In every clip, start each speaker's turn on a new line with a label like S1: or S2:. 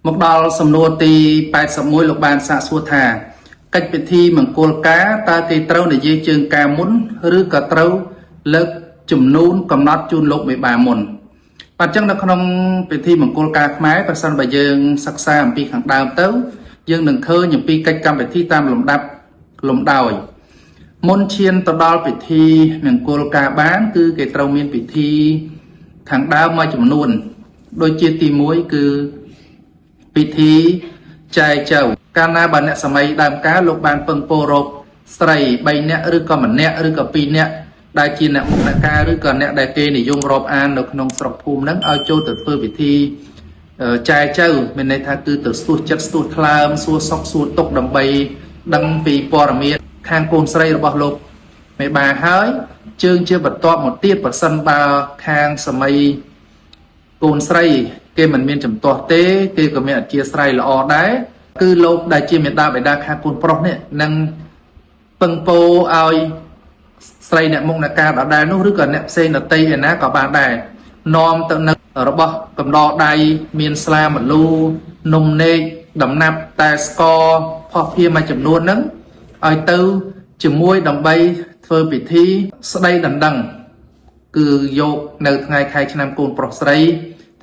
S1: មកដល់សំណួរទី81លោកបានសាកសួរថាកិច្ចពិធីមង្គលការតើគេត្រូវនិយាយជើងការមុនឬក៏ត្រូវលើកចំនួនកំណត់ជូនលោកមេបាមុនបាទអញ្ចឹងនៅក្នុងពិធីមង្គលការខ្មែរប្រសិនបើយើងសិក្សាអំពីខាងដើមទៅយើងនឹងឃើញអំពីកិច្ចកម្មវិធីតាមលំដាប់លំដោយមុនឈានទៅដល់ពិធីមង្គលការបានគឺគេត្រូវមានពិធីខាងដើមមួយចំនួនដូចជាទី1គឺពិធីចែចៅកាលណាបើអ្នកសម័យដើមកាលលោកបានពឹងពោរកស្រី3នាក់ឬក៏ម្នាក់ឬក៏2នាក់ដែលជាអ្នកមុខអ្នកការឬក៏អ្នកដែលគេនិយមរាប់អាននៅក្នុងស្រុកភូមិហ្នឹងឲ្យចូលទៅធ្វើពិធីចែចៅមានន័យថាគឺទៅស្ទុះចិត្តស្ទុះថ្លើមសួរសុខសួរទុក្ខដើម្បីដឹងពីព័ត៌មានខាងកូនស្រីរបស់លោកមេបាហើយជើងជាបន្ទាប់មកទៀតប្រសិនបើខាងសម័យកូនស្រីគេមិនមានចំទាស់ទេគេក៏មានអធិស្ឋានល្អដែរគឺលោកដែលជាមេដាបេដាខាងកូនប្រុសនេះនឹងពឹងពោឲ្យស្រីអ្នកមុខអ្នកការដដែលនោះឬក៏អ្នកផ្សេងដទៃឯណាក៏បានដែរនាំទៅនៅរបស់កំដរដៃមានស្លាមលូនំនេកដំណាប់តែស្ករផុសភៀមួយចំនួនហ្នឹងឲ្យទៅជាមួយដើម្បីធ្វើពិធីស្ដីដណ្ដឹងគឺយកនៅថ្ងៃខែឆ្នាំកូនប្រុសស្រី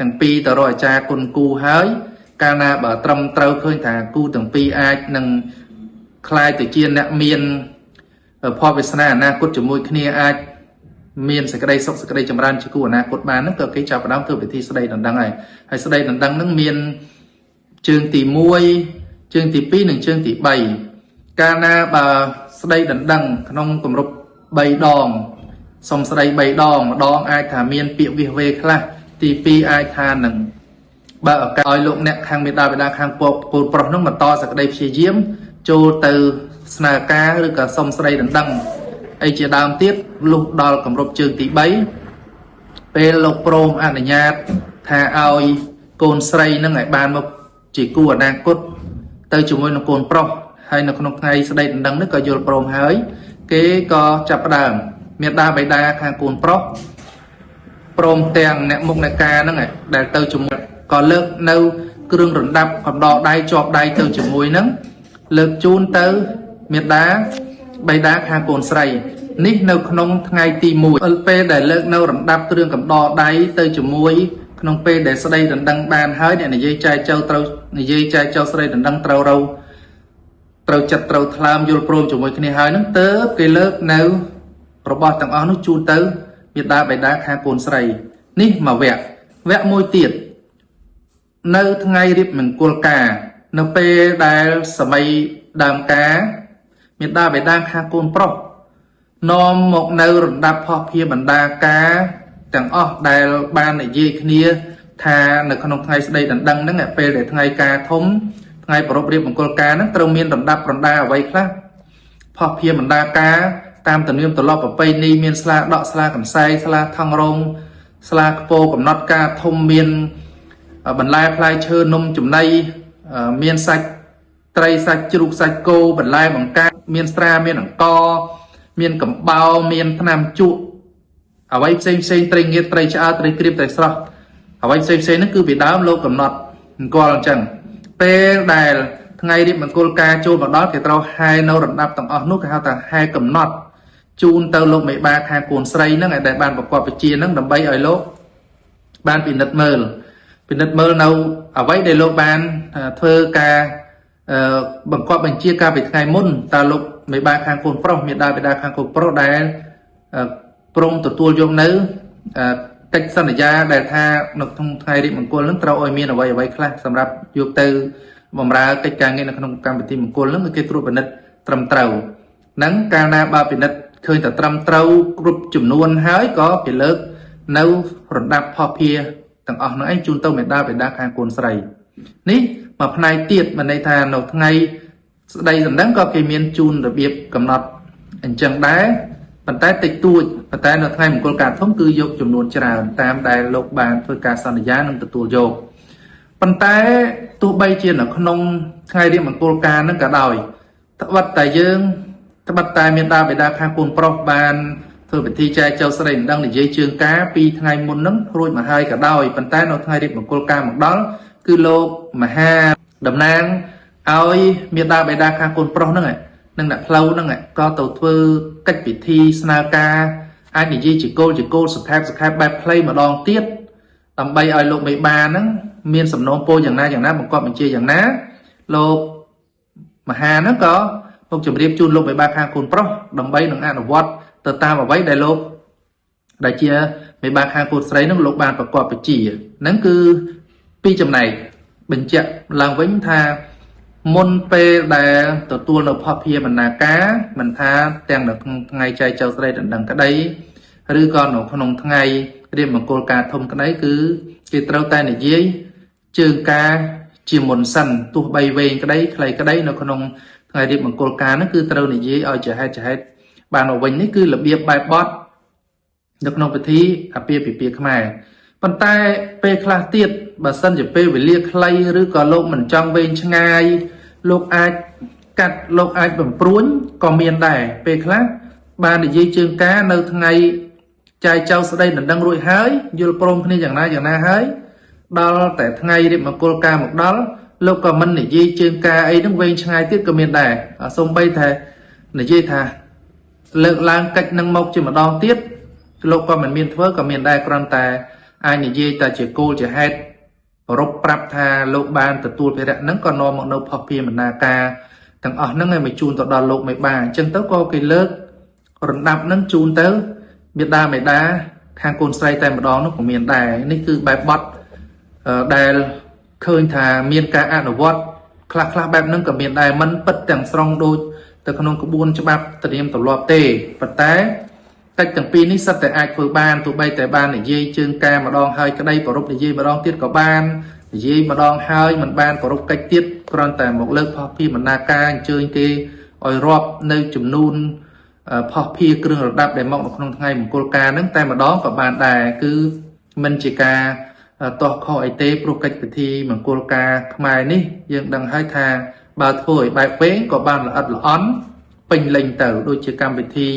S1: ទាំងពីរទៅរកអាចារ្យគុណគូហើយកាលណាបើត្រឹមត្រូវឃើញថាគូទាំងពីរអាចនឹងคล้ายទៅជាអ្នកមានផលវាសនាអនាគតជាមួយគ្នាអាចមានសេចក្តីសុខសេចក្តីចម្រើនជាគូអនាគតបានហ្នឹងក៏គេចាប់ផ្ដើមធ្វើពិធីស្ដីដណ្ដឹងហើយស្ដីដណ្ដឹងហ្នឹងមានជើងទី1ជើងទី2និងជើងទី3កាលណាបើស្ដីដណ្ដឹងក្នុងគម្រប់3ដងសុំស្ដី3ដងម្ដងអាចថាមានពាក្យវិវេខ្លះទី2អាចថានឹងបើឱកាសឲ្យលោកអ្នកខាងមេដាបេដាខាងពូកូនប្រុសហ្នឹងបន្តសក្តីព្យាយាមចូលទៅស្នើការឬក៏សុំស្ដីដណ្ដឹងអីជាដើមទៀតលុះដល់គម្រប់ជើងទី3ពេលលោកព្រមអនុញ្ញាតថាឲ្យកូនស្រីហ្នឹងឲ្យបានមកជាគូអនាគតទៅជាមួយនឹងកូនប្រុសហើយនៅក្នុងថ្ងៃស្ដីដណ្ដឹងនេះក៏យល់ព្រមហើយគេក៏ចាប់ផ្ដើមមេដាបេដាខាងកូនប្រុសព្រមទាំងអ្នកមុខអ្នកការហ្នឹងដែលទៅជាមួយក៏លើកនៅគ្រឿងរណ្ដាប់កំដរដៃជាប់ដៃទៅជាមួយហ្នឹងលើកជូនទៅមេដាបេដាខាងកូនស្រីនេះនៅក្នុងថ្ងៃទី1ពេលដែលលើកនៅរណ្ដាប់គ្រឿងកំដរដៃទៅជាមួយក្នុងពេលដែលស្ដីដណ្ដឹងបានហើយអ្នកនិយាយចែកចៅត្រូវនិយាយចែកចៅស្ដីដណ្ដឹងត្រូវចិត្តត្រូវថ្លើមយល់ព្រមជាមួយគ្នាហើយហ្នឹងទើបគេលើកនៅរបស់ទាំងអស់នោះជូនទៅមេដាបេដាខាងកូនស្រីនេះមកវគ្គមួយទៀតនៅថ្ងៃរៀបមង្គលការនៅពេលដែលសម័យដើមការមេដាបេដាខាងកូនប្រុសនាំមកនៅរណ្ដាប់ផុសភាបណ្ដាការទាំងអស់ដែលបាននិយាយគ្នាថានៅក្នុងថ្ងៃស្ដីដណ្ដឹងហ្នឹងពេលដែលថ្ងៃការធំថ្ងៃប្រពៃរៀបមង្គលការហ្នឹងត្រូវមានរណ្ដាប់រណ្ដាអ្វីខ្លះផុសភាបណ្ដាការតាមទំនៀមទម្លាប់ប្រពៃណីមានស្លាដកស្លាកន្សែងស្លាថងរងស្លាខ្ពោកំណត់ការធំមានបន្លែផ្លែឈើនំចំណីមានសាច់ត្រីសាច់ជ្រូកសាច់គោបន្លែបង្ការមានស្រាមានអង្ករមានកំបោរមានថ្នាំជក់អ្វីផ្សេងត្រីងៀតត្រីឆ្អើរត្រីក្រៀមត្រីស្រស់អ្វីផ្សេងហ្នឹងគឺពីដើមលោកកំណត់អង្គអញ្ចឹងពេលដែលថ្ងៃរៀបមង្គលការចូលមកដល់គេត្រូវហែនៅរណ្ដាប់ទាំងអស់នោះគេហៅថាហែកំណត់ជូនទៅលោកមេបាខាងកូនស្រីហ្នឹងឲ្យដែលបានប្រកបវិជ្ជាហ្នឹងដើម្បីឲ្យលោកបានពិនិត្យមើលនៅអ្វីដែលលោកបានធ្វើការបង្កប់បញ្ជាការពីថ្ងៃមុនតើលោកមេបាខាងកូនប្រុសមេដាបេដាខាងកូនប្រុសដែលព្រមទទួលយកនៅកិច្ចសន្យាដែលថានៅក្នុងថ្ងៃរៀបមង្គលនឹងត្រូវឲ្យមានអ្វីខ្លះសម្រាប់យកទៅបម្រើកិច្ចការងារនៅក្នុងកម្មវិធីមង្គលនឹងគឺគេត្រួតពិនិត្យត្រឹមត្រូវហ្នឹងកាលណាបើពិនិត្យឃើញតែត្រឹមត្រូវគ្រប់ចំនួនហើយក៏គេលើកនៅរណ្ដាប់ផុសភាទាំងអស់នោះឯងជូនទៅមេដាបេដាខាងកូនស្រីនេះមួយផ្នែកទៀតមានន័យថានៅថ្ងៃស្ដីដណ្ដឹងក៏គេមានជូនរបៀបកំណត់អញ្ចឹងដែរប៉ុន្តែតិចតួចប៉ុន្តែនៅថ្ងៃមង្គលការធំគឺយកចំនួនច្រើនតាមដែលលោកបានធ្វើការសន្យានិងទទួលយកប៉ុន្តែទោះបីជានៅក្នុងថ្ងៃរៀបមង្គលការនឹងក៏ដោយត្បិតតែមានតាបិតាខាងកូនប្រុសបានធ្វើពិធីចែកចៅស្រីដណ្ដឹងនិយាយជើងការពីថ្ងៃមុននឹងរួចមកហើយក៏ដោយប៉ុន្តែនៅថ្ងៃរៀបមង្គលការមកដល់ cứ lô mà ha đầm nang ơi miền đa bài đa khang côn pro nâng ạ nâng đặt lâu nâng ạ có tàu thơ cách bị thi snaka ai thì chỉ cô sắp bài play mà đòn tiết tầm bay ơi lô mấy ba nâng miền sầm nôm poอย่างna một con mình chiaอย่างná lô mà ha nó có một chùm điệp chun lô mấy ba khang côn pro đầm bay nâng ăn vót tờ ta mà váy đại lô đại chia mấy ba khang côn sấy nó lô bàn và quạt phải chỉ nâng cứ pi chùm này bình chậm làm vĩnh tha môn pe đại tổ tuôn ở pop here mình là cá mình tha tiền được ngày chạy châu đây đằng cái đấy rư con ở không ngày đêm mà cô ca thông cái đấy cứ cái trâu tay này dưới trường ca chỉ một sần tu bay về cái đấy nó không ngày đêm mà cô ca nó cứ trâu này dưới ở chờ hết bàn ở vĩnh nó cứ là bia bài bot được nông thi à bia không ai bàn tay pe khla tiệt bà sân chỉ pe về lia clay rư còn lộn mình trong bên ngay lục ai cắt lục ai bằng pruốn còn miền đài pe khla bàn để dưới trường cá nơi ngày chạy châu sau đây là đang ruồi hái vô prom này chẳng na hái đó tại ngày đi mà cô ca một đó lúc còn mình để dây trên ca ấy đứng bên ngay tiếp cầm miền đài ở sông bay thề để dây thà lượng lang cách nâng mộc chỉ mà đo tiếp lúc còn mình miền thưa còn miền đài còn tài ai để dây ta chỉ cô chỉ hết rốt prap tha lúc ban từ tuột về đạn nắng còn no một nâu phật mình na ca thằng ở nắng ngày mình chun tọt đo lục mấy bà chân tớ có cái lớp rồi đạp nắng chun tớ biết đa mấy đá khang côn say tay mà đó nó của miền đàiនេះគឺបែបបត់ដែលឃើញថាមានការអនុវត្តខ្លះបែបហ្នឹងក៏មានដែរមិនពិតទាំងស្រុងដូចទៅក្នុងក្បួនច្បាប់ត្រៀមទម្លាប់ទេប៉ុន្តែកិច្ចទាំងពីរនេះសិតតែអាចធ្វើបានទោះបីតែបាននិយាយជើងការម្ដងហើយក្តីប្ររពនិយាយម្ដងទៀតក៏បាននិយាយម្ដងហើយមិនបានប្ររពកិច្ចទៀតគ្រាន់តែមកលើកផុសពីបណ្ណាការអញ្ជើញគេឲ្យរាប់នៅចំនួនផុសភីគ្រឿងរដាប់ដែលមកនៅក្នុងថ្ងៃមង្គលការហ្នឹងតែម្ដងក៏បានដែរគឺមិនជាការតោះខុសអីទេព្រោះកិច្ចពិធីមង្គលការខ្មែរនេះយើងដឹងហើយថាបើធ្វើឲ្យបែបពេងក៏បានល្អិតល្អន់ពេញលេញទៅដូចជាកម្មវិធី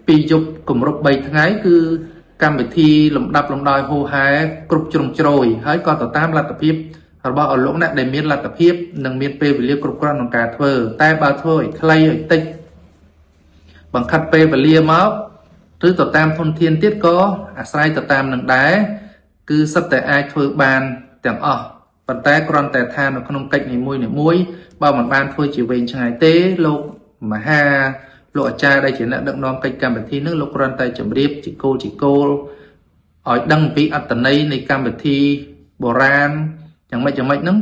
S1: 2យប់គម្រប់3ថ្ងៃគឺកម្មវិធីលំដាប់លំដោយហូហែគ្រប់ជ្រុងជ្រោយហើយក៏ទៅតាមលទ្ធភាពរបស់អលោកអ្នកដែលមានលទ្ធភាពនិងមានពេលវេលាគ្រប់គ្រាន់ក្នុងការធ្វើតែបើធ្វើឲ្យខ្លីឲ្យតិចបង្ខិតពេលវេលាមកឬទៅតាមធនធានទៀតក៏អាស្រ័យទៅតាមនឹងដែរគឺសិតតែអាចធ្វើបានទាំងអស់ប៉ុន្តែគ្រាន់តែថានៅក្នុងកិច្ចនីមួយបើមិនបានធ្វើជាវែងឆ្ងាយទេលោកមហាលោកអាចារ្យដែលជាអ្នកដឹកនាំកិច្ចកម្មវិធីនឹងលោកគ្រាន់តែជម្រាបជាគោលឲ្យដឹងពីអត្តន័យនៃកម្មវិធីបុរាណយ៉ាងម៉េចហ្នឹង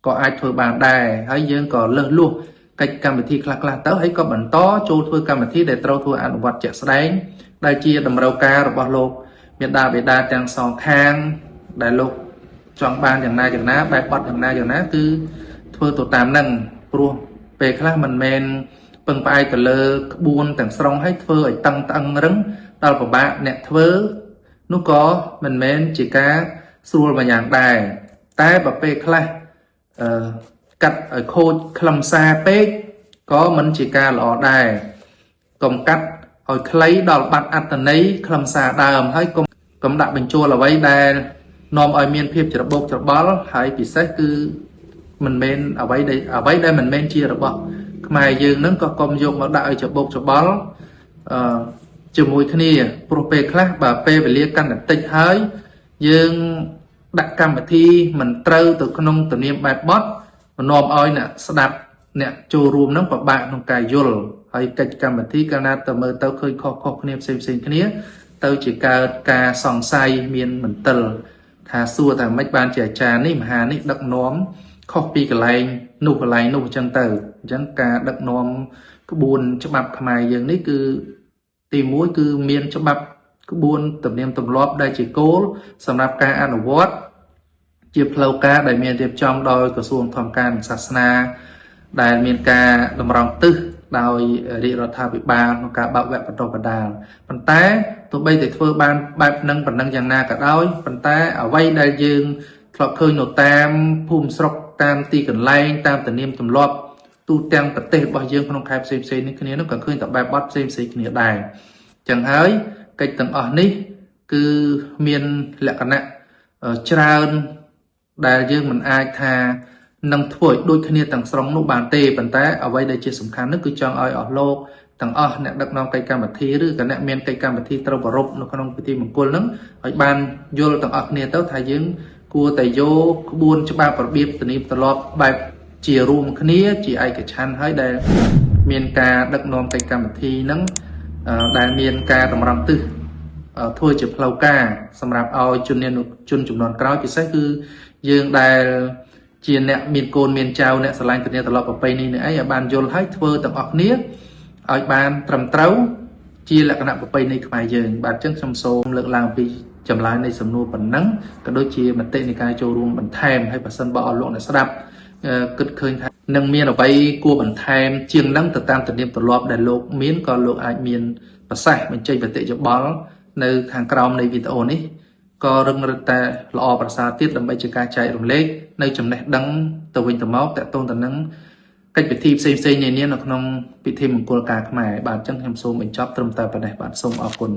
S1: ក៏អាចធ្វើបានដែរហើយយើងក៏លើសលួសកិច្ចកម្មវិធីខ្លះទៅហើយក៏បន្តចូលធ្វើកម្មវិធីដែលត្រូវធ្វើអនុវត្តជាក់ស្ដែងដែលជាតម្រូវការរបស់លោកមេដាបេដាទាំងសងខាងដែលលោកចង់បានយ៉ាងណាបែបបត់យ៉ាងណាគឺធ្វើទៅតាមហ្នឹងព្រោះពេលខ្លះមិនមែនពឹងផ្អែកទៅលើក្បួនទាំងស្រុងឲ្យធ្វើឲ្យតឹងរឹងដល់ពិបាកអ្នកធ្វើនោះក៏មិនមែនជាការស្រួលមួយយ៉ាងដែរតែបើពេលខ្លះកាត់ឲ្យខូចខ្លឹមសារពេកក៏មិនជាការល្អដែរកុំកាត់ឲ្យខ្លីដល់បាត់អត្តន័យខ្លឹមសារដើមហើយកុំដាក់បញ្ចូលអ្វីដែលនាំឲ្យមានភាពច្របូកច្របល់ហើយពិសេសគឺមិនមែនអ្វីដែលមិនមែនជារបស់ខ្មែរយើងនឹងក៏កុំយកមកដាក់ឲ្យច្របូកច្របល់ជាមួយគ្នាព្រោះពេលខ្លះបើពេលវេលាកាន់តែតិចហើយយើងដាក់កម្មវិធីមិនត្រូវទៅក្នុងទំនៀមបែបបត់នាំឲ្យអ្នកស្ដាប់អ្នកចូលរួមនឹងពិបាកក្នុងការយល់ហើយកិច្ចកម្មវិធីកាលណាទៅមើលទៅឃើញខុសគ្នាផ្សេងគ្នាទៅជាកើតការសង្ស័យមានមន្ទិលថាសួរថាមិនបានជាអាចារ្យនេះមហានេះដឹកនាំខុសពីកន្លែងនោះអញ្ចឹងទៅអញ្ចឹងការដឹកនាំក្បួនច្បាប់ខ្មែរយើងនេះគឺទី1គឺមានច្បាប់ក្បួនទំនៀមទម្លាប់ដែលជាគោលសម្រាប់ការអនុវត្តជាផ្លូវការដែលមានរៀបចំដោយក្រសួងធម្មការនិងសាសនាដែលមានការតម្រង់ទិសដោយរាជរដ្ឋាភិបាលក្នុងការបើកវគ្គបណ្តុះបណ្តាលប៉ុន្តែទោះបីតែធ្វើបានបែបហ្នឹងប៉ុណ្ណឹងយ៉ាងណាក៏ដោយប៉ុន្តែអ្វីដែលយើងធ្លាប់ឃើញនៅតាមភូមិស្រុកតាមទីកន្លែងតាមទំនៀមទម្លាប់ទូទាំងប្រទេសរបស់យើងក្នុងខេត្តផ្សេងនេះគ្នានោះក៏ឃើញតែបែបបត់ផ្សេងគ្នាដែរចឹងហើយកិច្ចទាំងអស់នេះគឺមានលក្ខណៈច្រើន ដែលយើងមិនអាចថានឹងធ្វើឲ្យដូចគ្នាទាំងស្រុងនោះបានទេប៉ុន្តែអ្វីដែលជាសំខាន់នោះគឺចង់ឲ្យអស់លោកទាំងអស់អ្នកដឹកនាំកិច្ចកម្មវិធីឬក៏អ្នកមានកិច្ចកម្មវិធីត្រូវប្រពៃនៅក្នុងពិធីមង្គលហ្នឹងឲ្យបានយល់ទាំងអស់គ្នាទៅថាយើងគួរតែយកក្បួនច្បាប់របៀបទំនៀមទម្លាប់បែបជារួមគ្នាជាឯកច្ឆន្ទហើយដែលមានការដឹកនាំកិច្ចកម្មវិធីហ្នឹងដែលមានការតម្រង់ទិសធ្វើជាផ្លូវការសម្រាប់ឲ្យជនចំនួនក្រោយពិសេសគឺយើងដែលជាអ្នកមានកូនមានចៅអ្នកស្រឡាញ់ទំនៀមទម្លាប់ប្រពៃណីនេះឯងឲ្យបានយល់ហើយធ្វើទាំងអស់គ្នាឲ្យបានត្រឹមត្រូវជាលក្ខណៈប្រពៃណីខ្មែរយើងបាទអញ្ចឹងខ្ញុំសូមលើកឡើងពីចម្លើយនៃសំណួរប៉ុណ្ណឹងក៏ដូចជាមតិនៃការចូលរួមបន្ថែមហើយបើសិនបើអស់លោកអ្នកស្ដាប់គិតឃើញថានឹងមានអ្វីគួរបន្ថែមជាងនឹងទៅតាមទំនៀមទម្លាប់ដែលលោកមានក៏លោកអាចមានប្រសាសន៍បញ្ចេញមតិយោបល់នៅខាងក្រោមនៃវីដេអូនេះក៏រឹងរឹតតែល្អប្រសើរទៀតដើម្បីជាការចែករំលែកនៅចំណេះដឹងទៅវិញទៅមកតកតងទៅនឹងកិច្ចពិធីផ្សេងៗនានានៅក្នុងពិធីមង្គលការខ្មែរបាទអញ្ចឹងខ្ញុំសូមបញ្ចប់ត្រឹមតែប៉ុណ្ណេះបាទសូមអរគុណ